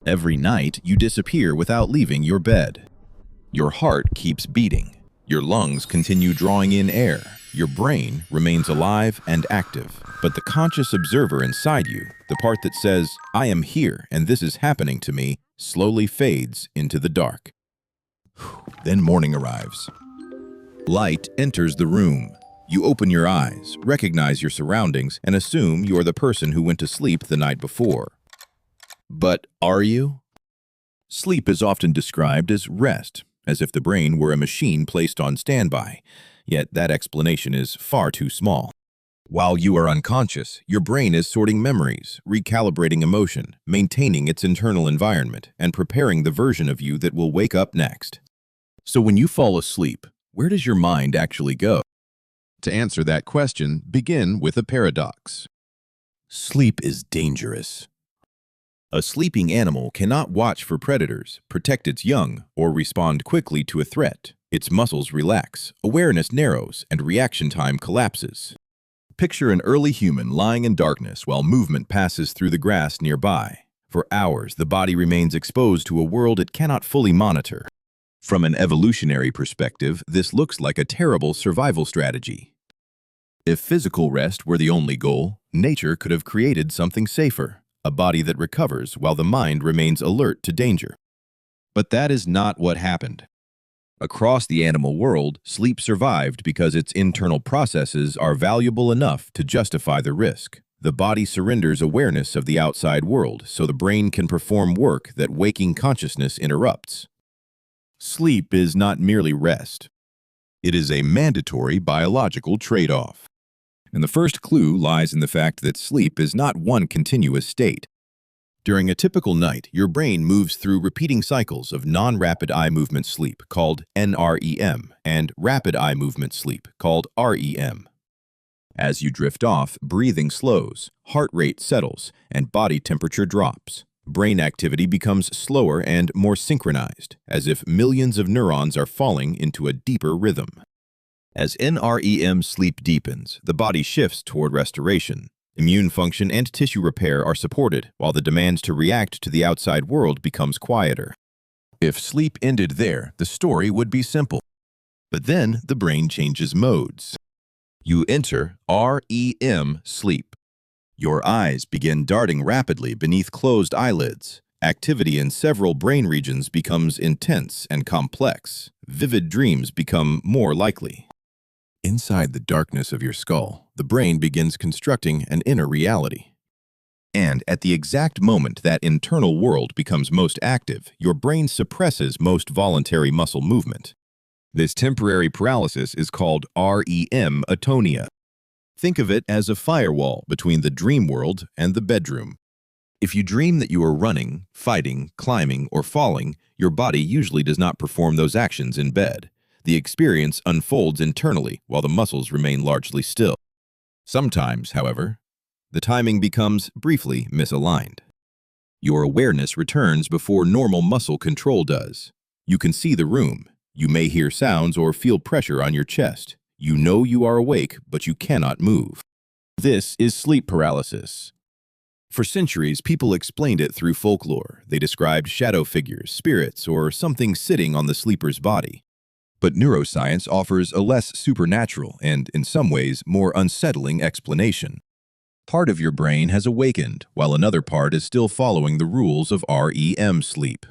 Every night, you disappear without leaving your bed. Your heart keeps beating. Your lungs continue drawing in air. Your brain remains alive and active. But the conscious observer inside you, the part that says, "I am here and this is happening to me," slowly fades into the dark. Then morning arrives. Light enters the room. You open your eyes, recognize your surroundings, and assume you are the person who went to sleep the night before. But are you? Sleep is often described as rest, as if the brain were a machine placed on standby. Yet that explanation is far too small. While you are unconscious, your brain is sorting memories, recalibrating emotion, maintaining its internal environment, and preparing the version of you that will wake up next. So when you fall asleep, where does your mind actually go? To answer that question, begin with a paradox. Sleep is dangerous. A sleeping animal cannot watch for predators, protect its young, or respond quickly to a threat. Its muscles relax, awareness narrows, and reaction time collapses. Picture an early human lying in darkness while movement passes through the grass nearby. For hours, the body remains exposed to a world it cannot fully monitor. From an evolutionary perspective, this looks like a terrible survival strategy. If physical rest were the only goal, nature could have created something safer, a body that recovers while the mind remains alert to danger. But that is not what happened. Across the animal world, sleep survived because its internal processes are valuable enough to justify the risk. The body surrenders awareness of the outside world so the brain can perform work that waking consciousness interrupts. Sleep is not merely rest. It is a mandatory biological trade-off. And the first clue lies in the fact that sleep is not one continuous state. During a typical night, your brain moves through repeating cycles of non-rapid eye movement sleep, called NREM, and rapid eye movement sleep, called REM. As you drift off, breathing slows, heart rate settles, and body temperature drops. Brain activity becomes slower and more synchronized, as if millions of neurons are falling into a deeper rhythm. As NREM sleep deepens, the body shifts toward restoration. Immune function and tissue repair are supported, while the demands to react to the outside world becomes quieter. If sleep ended there, the story would be simple. But then the brain changes modes. You enter REM sleep. Your eyes begin darting rapidly beneath closed eyelids. Activity in several brain regions becomes intense and complex. Vivid dreams become more likely. Inside the darkness of your skull, the brain begins constructing an inner reality. And at the exact moment that internal world becomes most active, your brain suppresses most voluntary muscle movement. This temporary paralysis is called REM atonia. Think of it as a firewall between the dream world and the bedroom. If you dream that you are running, fighting, climbing, or falling, your body usually does not perform those actions in bed. The experience unfolds internally while the muscles remain largely still. Sometimes, however, the timing becomes briefly misaligned. Your awareness returns before normal muscle control does. You can see the room. You may hear sounds or feel pressure on your chest. You know you are awake, but you cannot move. This is sleep paralysis. For centuries, people explained it through folklore. They described shadow figures, spirits, or something sitting on the sleeper's body. But neuroscience offers a less supernatural and, in some ways, more unsettling explanation. Part of your brain has awakened, while another part is still following the rules of REM sleep.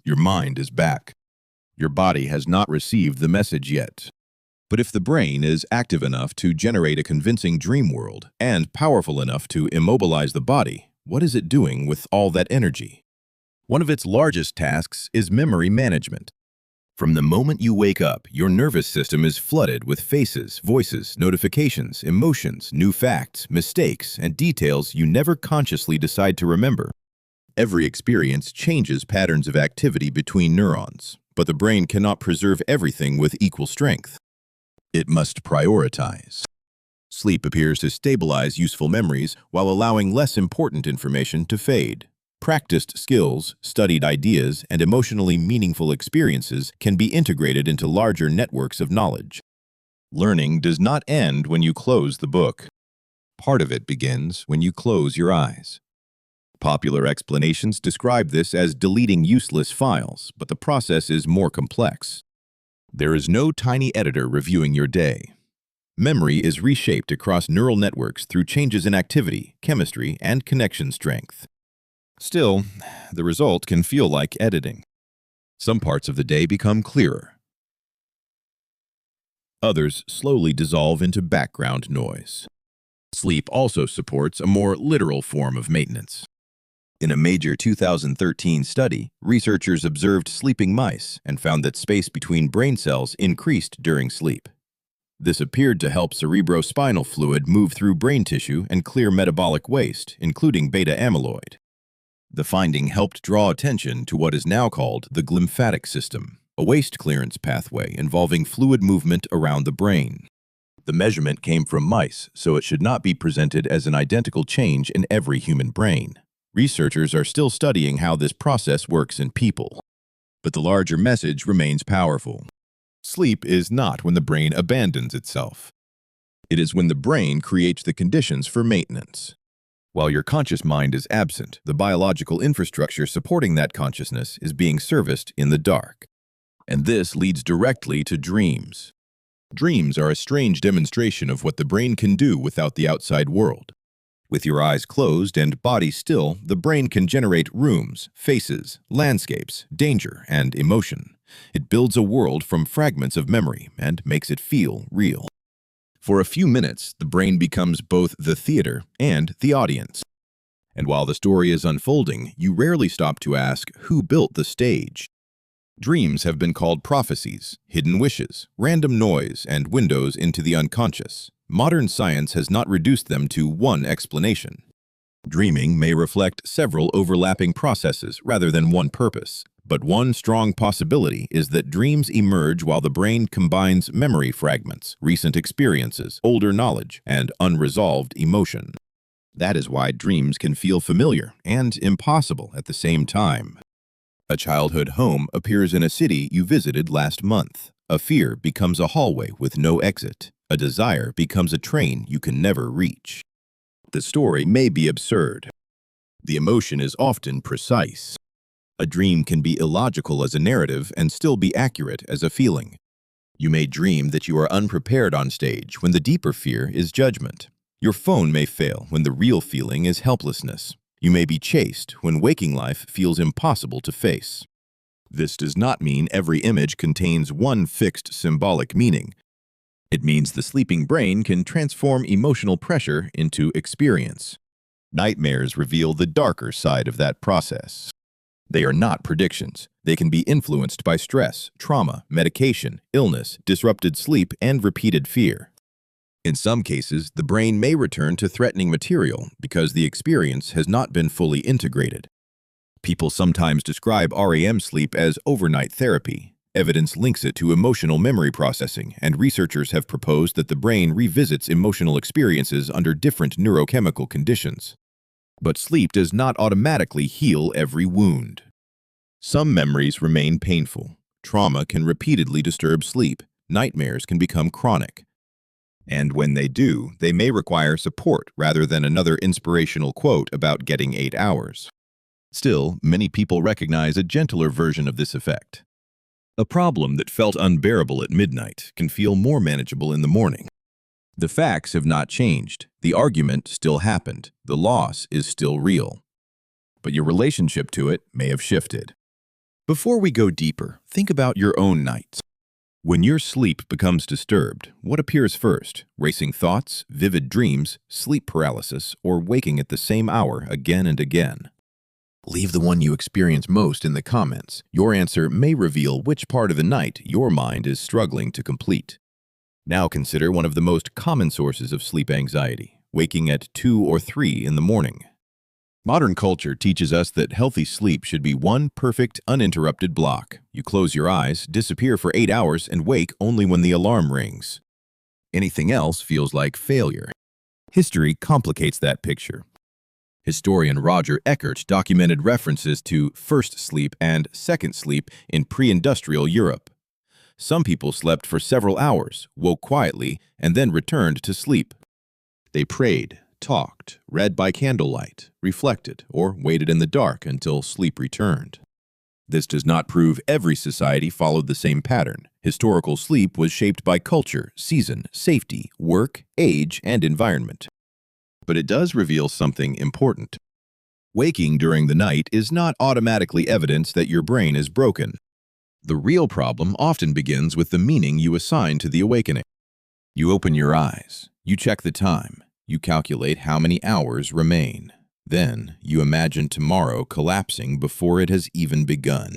Your mind is back. Your body has not received the message yet. But if the brain is active enough to generate a convincing dream world and powerful enough to immobilize the body, what is it doing with all that energy? One of its largest tasks is memory management. From the moment you wake up, your nervous system is flooded with faces, voices, notifications, emotions, new facts, mistakes, and details you never consciously decide to remember. Every experience changes patterns of activity between neurons, but the brain cannot preserve everything with equal strength. It must prioritize. Sleep appears to stabilize useful memories while allowing less important information to fade. Practiced skills, studied ideas, and emotionally meaningful experiences can be integrated into larger networks of knowledge. Learning does not end when you close the book. Part of it begins when you close your eyes. Popular explanations describe this as deleting useless files, but the process is more complex. There is no tiny editor reviewing your day. Memory is reshaped across neural networks through changes in activity, chemistry, and connection strength. Still, the result can feel like editing. Some parts of the day become clearer. Others slowly dissolve into background noise. Sleep also supports a more literal form of maintenance. In a major 2013 study, researchers observed sleeping mice and found that space between brain cells increased during sleep. This appeared to help cerebrospinal fluid move through brain tissue and clear metabolic waste, including beta amyloid. The finding helped draw attention to what is now called the glymphatic system, a waste clearance pathway involving fluid movement around the brain. The measurement came from mice, so it should not be presented as an identical change in every human brain. Researchers are still studying how this process works in people. But the larger message remains powerful. Sleep is not when the brain abandons itself. It is when the brain creates the conditions for maintenance. While your conscious mind is absent, the biological infrastructure supporting that consciousness is being serviced in the dark. And this leads directly to dreams. Dreams are a strange demonstration of what the brain can do without the outside world. With your eyes closed and body still, the brain can generate rooms, faces, landscapes, danger, and emotion. It builds a world from fragments of memory and makes it feel real. For a few minutes, the brain becomes both the theater and the audience. And while the story is unfolding, you rarely stop to ask who built the stage. Dreams have been called prophecies, hidden wishes, random noise, and windows into the unconscious. Modern science has not reduced them to one explanation. Dreaming may reflect several overlapping processes rather than one purpose, but one strong possibility is that dreams emerge while the brain combines memory fragments, recent experiences, older knowledge, and unresolved emotion. That is why dreams can feel familiar and impossible at the same time. A childhood home appears in a city you visited last month. A fear becomes a hallway with no exit. A desire becomes a train you can never reach. The story may be absurd. The emotion is often precise. A dream can be illogical as a narrative and still be accurate as a feeling. You may dream that you are unprepared on stage when the deeper fear is judgment. Your phone may fail when the real feeling is helplessness. You may be chased when waking life feels impossible to face. This does not mean every image contains one fixed symbolic meaning. It means the sleeping brain can transform emotional pressure into experience. Nightmares reveal the darker side of that process. They are not predictions. They can be influenced by stress, trauma, medication, illness, disrupted sleep, and repeated fear. In some cases, the brain may return to threatening material because the experience has not been fully integrated. People sometimes describe REM sleep as overnight therapy. Evidence links it to emotional memory processing, and researchers have proposed that the brain revisits emotional experiences under different neurochemical conditions. But sleep does not automatically heal every wound. Some memories remain painful. Trauma can repeatedly disturb sleep. Nightmares can become chronic. And when they do, they may require support rather than another inspirational quote about getting 8 hours. Still, many people recognize a gentler version of this effect. A problem that felt unbearable at midnight can feel more manageable in the morning. The facts have not changed. The argument still happened. The loss is still real. But your relationship to it may have shifted. Before we go deeper, think about your own nights. When your sleep becomes disturbed, what appears first? Racing thoughts, vivid dreams, sleep paralysis, or waking at the same hour again and again? Leave the one you experience most in the comments. Your answer may reveal which part of the night your mind is struggling to complete. Now consider one of the most common sources of sleep anxiety, waking at 2 or 3 in the morning. Modern culture teaches us that healthy sleep should be one perfect, uninterrupted block. You close your eyes, disappear for 8 hours, and wake only when the alarm rings. Anything else feels like failure. History complicates that picture. Historian Roger Eckert documented references to first sleep and second sleep in pre-industrial Europe. Some people slept for several hours, woke quietly, and then returned to sleep. They prayed, talked, read by candlelight, reflected, or waited in the dark until sleep returned. This does not prove every society followed the same pattern. Historical sleep was shaped by culture, season, safety, work, age, and environment. But it does reveal something important. Waking during the night is not automatically evidence that your brain is broken. The real problem often begins with the meaning you assign to the awakening. You open your eyes, you check the time, you calculate how many hours remain. Then, you imagine tomorrow collapsing before it has even begun.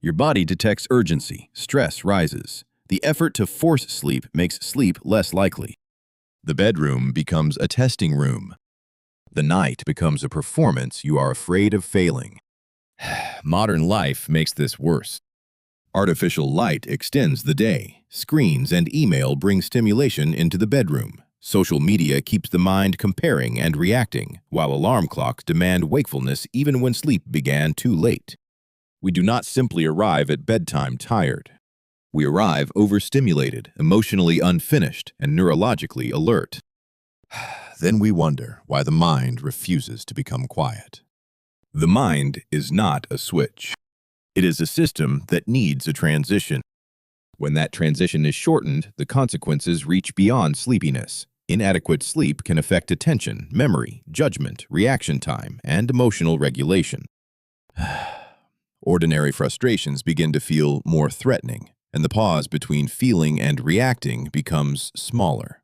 Your body detects urgency, stress rises. The effort to force sleep makes sleep less likely. The bedroom becomes a testing room. The night becomes a performance you are afraid of failing. Modern life makes this worse. Artificial light extends the day. Screens and email bring stimulation into the bedroom. Social media keeps the mind comparing and reacting, while alarm clocks demand wakefulness even when sleep began too late. We do not simply arrive at bedtime tired. We arrive overstimulated, emotionally unfinished, and neurologically alert. Then we wonder why the mind refuses to become quiet. The mind is not a switch. It is a system that needs a transition. When that transition is shortened, the consequences reach beyond sleepiness. Inadequate sleep can affect attention, memory, judgment, reaction time, and emotional regulation. Ordinary frustrations begin to feel more threatening, and the pause between feeling and reacting becomes smaller.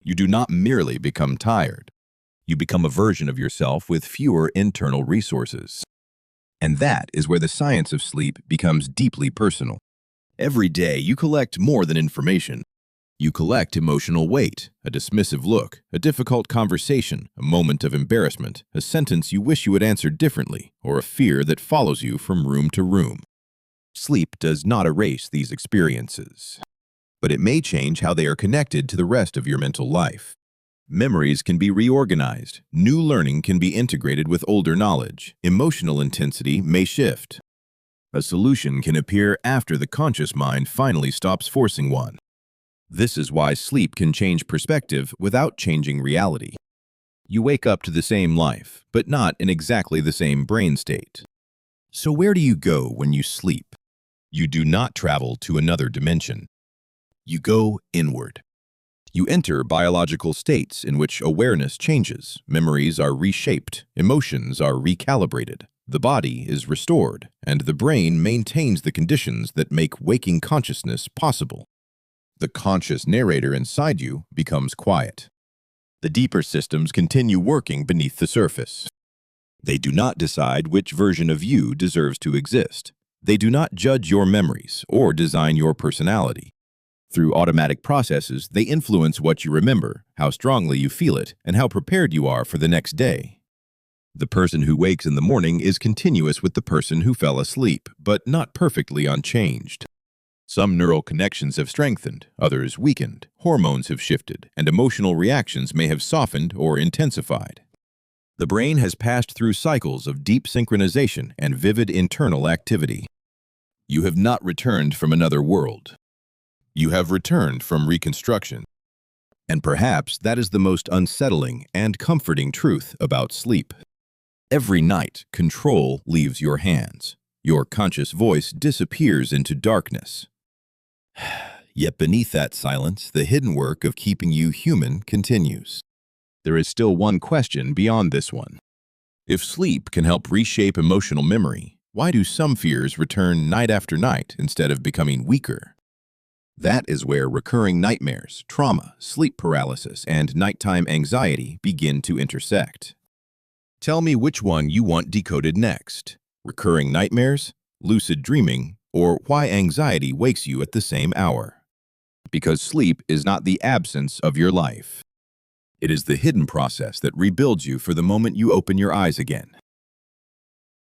You do not merely become tired. You become a version of yourself with fewer internal resources. And that is where the science of sleep becomes deeply personal. Every day, you collect more than information. You collect emotional weight, a dismissive look, a difficult conversation, a moment of embarrassment, a sentence you wish you had answered differently, or a fear that follows you from room to room. Sleep does not erase these experiences, but it may change how they are connected to the rest of your mental life. Memories can be reorganized, new learning can be integrated with older knowledge, emotional intensity may shift. A solution can appear after the conscious mind finally stops forcing one. This is why sleep can change perspective without changing reality. You wake up to the same life, but not in exactly the same brain state. So where do you go when you sleep? You do not travel to another dimension. You go inward. You enter biological states in which awareness changes, memories are reshaped, emotions are recalibrated, the body is restored, and the brain maintains the conditions that make waking consciousness possible. The conscious narrator inside you becomes quiet. The deeper systems continue working beneath the surface. They do not decide which version of you deserves to exist. They do not judge your memories or design your personality. Through automatic processes, they influence what you remember, how strongly you feel it, and how prepared you are for the next day. The person who wakes in the morning is continuous with the person who fell asleep, but not perfectly unchanged. Some neural connections have strengthened, others weakened, hormones have shifted, and emotional reactions may have softened or intensified. The brain has passed through cycles of deep synchronization and vivid internal activity. You have not returned from another world. You have returned from Reconstruction. And perhaps that is the most unsettling and comforting truth about sleep. Every night, control leaves your hands. Your conscious voice disappears into darkness. Yet beneath that silence, the hidden work of keeping you human continues. There is still one question beyond this one. If sleep can help reshape emotional memory, why do some fears return night after night instead of becoming weaker? That is where recurring nightmares, trauma, sleep paralysis, and nighttime anxiety begin to intersect. Tell me which one you want decoded next: recurring nightmares, lucid dreaming, or why anxiety wakes you at the same hour. Because sleep is not the absence of your life. It is the hidden process that rebuilds you for the moment you open your eyes again.